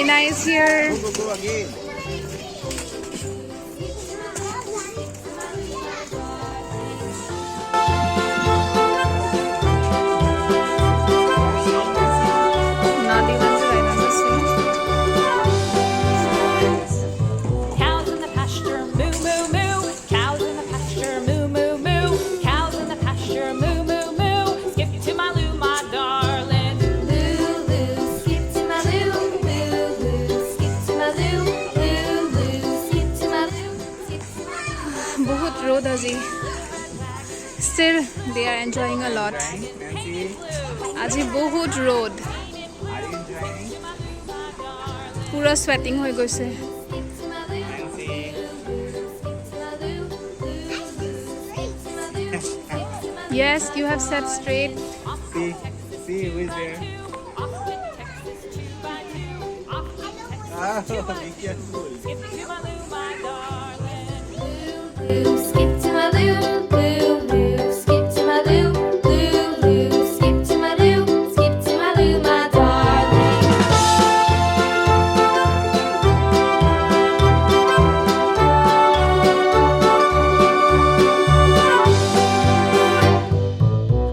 Ringlina is here. Go again. Not even the right on the swing. Cows in the pasture, moo moo moo. Cows in the pasture, moo moo moo. Cows in the pasture, moo moo moo. Skip to my loo, my darling. Loo loo, skip to my loo. Loo loo, skip to my loo. Loo loo, skip to my loo. Skip to my loo. बहुत रोद अजी. Still, they are enjoying a lot. Nancy, আজি বহুত रोद. are you enjoying? पूरा sweating हो গৈছে. Nancy. Yes, you have sat straight. See who is there? Oh, be careful. Skip to my loo, my darling. Loo, skip to my loo, loo, loo, skip to my loo, loo, loo, skip to my loo, skip to my loo, my darling.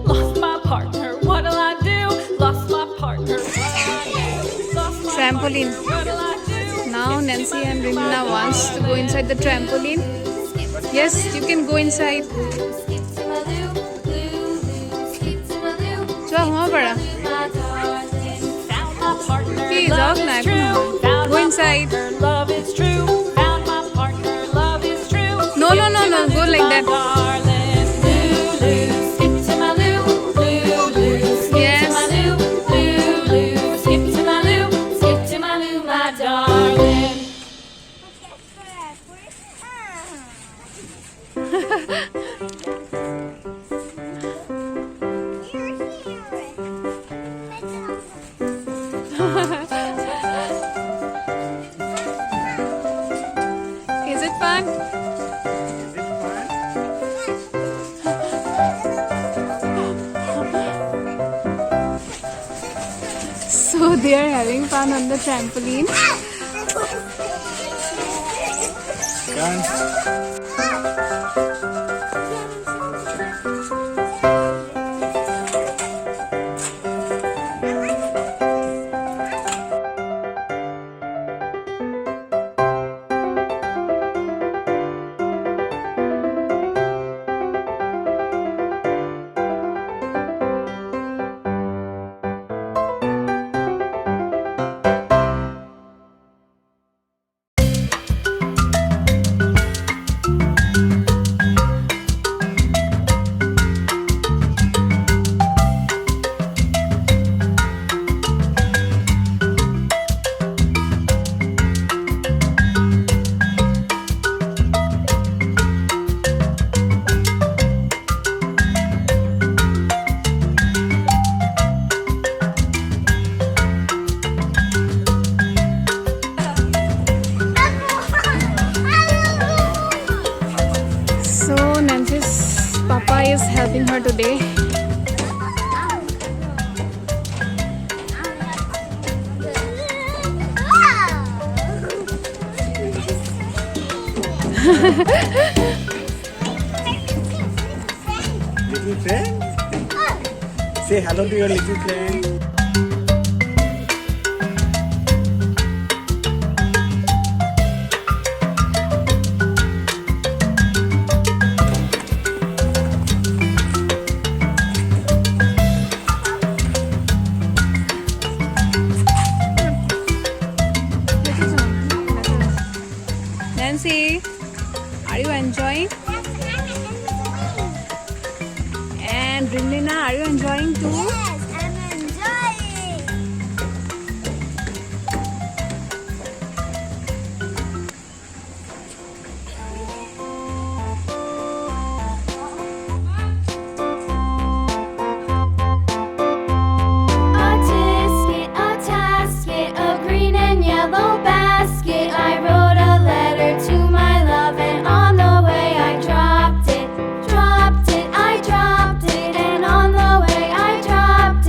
Lost my partner, what'll I do? Lost my partner, lost my Trampoline. what'll I do? Now Nancy and Ringlina wants to go inside the trampoline. Yes, you can go inside. Skip to my loo, loo, loo, skip to my loo, चलो वहाँ पड़ा. my darling. Found my partner, Please, love out is now. true. Found Go my inside. partner, love is true. Found my partner, love is true. No, no, no, no. Go like My that. darling, loo loo, Skip to my loo, loo, loo, skip Yes. to my loo, loo, loo, skip to my loo, skip to my loo, my darling. Is it fun? Is it fun? So they are having fun on the trampoline. Done. So Nancy's papa is helping her today. Little friend? Say hello to your little friend. Nancy, are you enjoying? And Ringlina, are you enjoying too? Yes, I'm enjoying. A tasket of green and yellow basket. I wrote a letter to my love, and on the way I dropped it. I dropped it, and on the way I dropped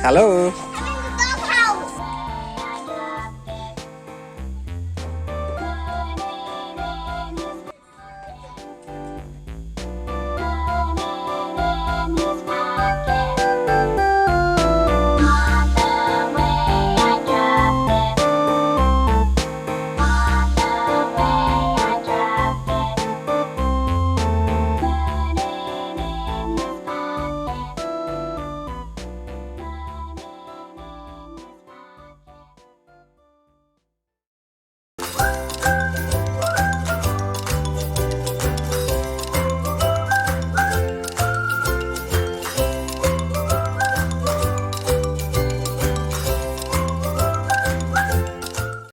Hello.